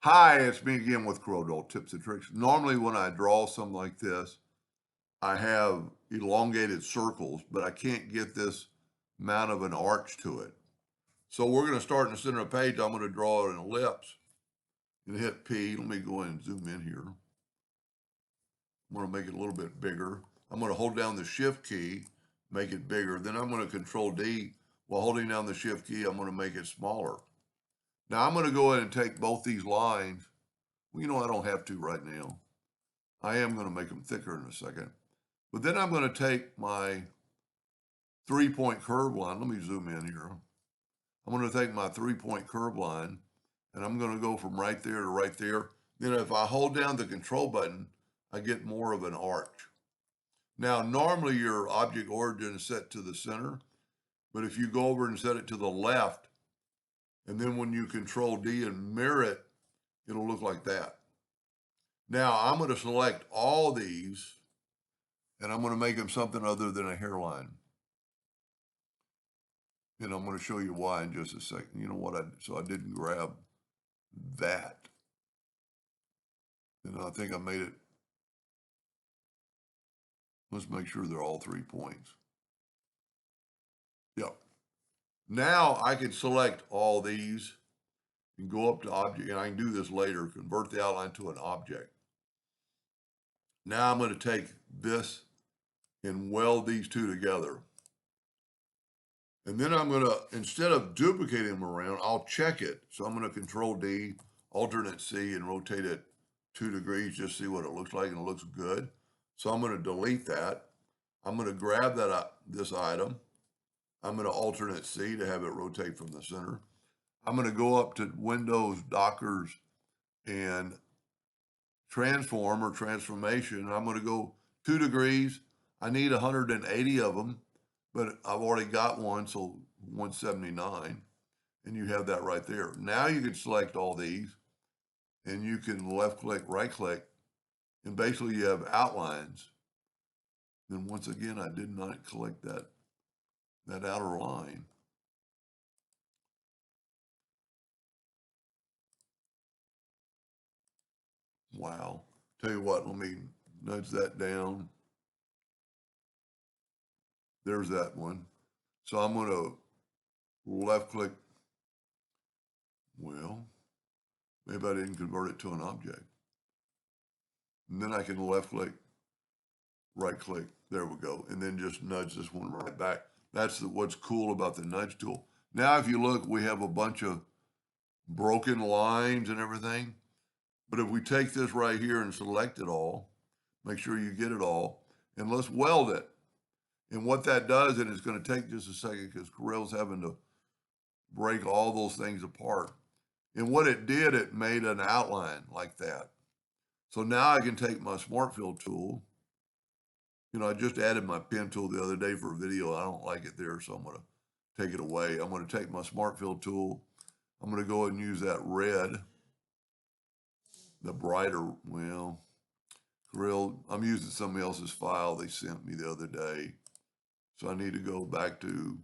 Hi, it's me again with Corel tips and tricks. Normally when I draw something like this, I have elongated circles, but I can't get this amount of an arch to it. So we're going to start in the center of the page. I'm going to draw an ellipse and hit P. Let me go ahead and zoom in here. I'm going to make it a little bit bigger. I'm going to hold down the shift key, make it bigger. Then I'm going to control D. While holding down the shift key, I'm going to make it smaller. Now I'm going to go ahead and take both these lines. Well, I don't have to right now. I am going to make them thicker in a second. But then I'm going to take my 3-point curve line. Let me zoom in here. I'm going to take my 3-point curve line and I'm going to go from right there to right there. Then if I hold down the control button, I get more of an arch. Now, normally your object origin is set to the center, but if you go over and set it to the left, and then when you control D and mirror it, it'll look like that. Now I'm going to select all these and I'm going to make them something other than a hairline. And I'm going to show you why in just a second. You know what? So I didn't grab that. And I think I made it. Let's make sure they're all 3 points. Yep. Now I can select all these and go up to object. And I can do this later, convert the outline to an object. Now I'm going to take this and weld these two together. And then I'm going to, instead of duplicating them around, I'll check it. So I'm going to control D, alternate C, and rotate it 2 degrees, just see what it looks like, and it looks good. So I'm going to delete that. I'm going to grab that this item. I'm going to alternate C to have it rotate from the center. I'm going to go up to Windows, Dockers, and Transform or Transformation. I'm going to go 2 degrees. I need 180 of them, but I've already got one, so 179. And you have that right there. Now you can select all these and you can left click, right click, and basically you have outlines. Then once again, I did not select that outer line. Wow. Tell you what, let me nudge that down. There's that one. So I'm going to left click. Well, maybe I didn't convert it to an object. And then I can left click, right click. There we go. And then just nudge this one right back. That's what's cool about the nudge tool. Now, if you look, we have a bunch of broken lines and everything. But if we take this right here and select it all, make sure you get it all, and let's weld it. And what that does, and it's going to take just a second because Corel's having to break all those things apart. And what it did, it made an outline like that. So now I can take my Smart Fill tool. I just added my pen tool the other day for a video. I don't like it there, so I'm going to take it away. I'm going to take my Smart Fill tool. I'm going to go ahead and use that red, the brighter, well, Corel, I'm using somebody else's file they sent me the other day. So I need to go back to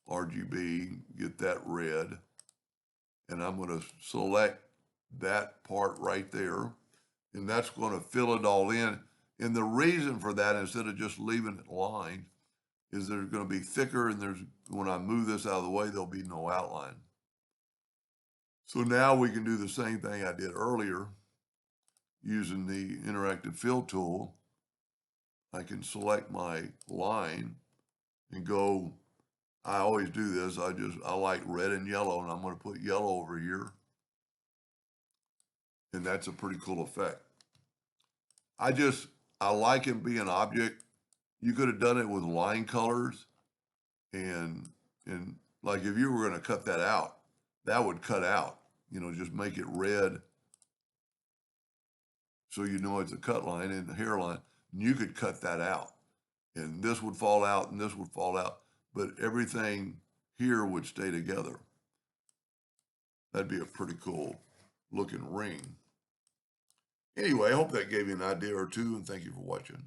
RGB, get that red, and I'm going to select that part right there, and that's going to fill it all in. And the reason for that, instead of just leaving it lined, is they're going to be thicker, and when I move this out of the way, there'll be no outline. So now we can do the same thing I did earlier using the interactive fill tool. I can select my line and go, I always do this. I like red and yellow, and I'm going to put yellow over here. And that's a pretty cool effect. I like it being an object. You could have done it with line colors and like if you were going to cut that out, that would cut out, just make it red. So it's a cut line and a hairline. And you could cut that out. And this would fall out and this would fall out. But everything here would stay together. That'd be a pretty cool looking ring. Anyway, I hope that gave you an idea or two, and thank you for watching.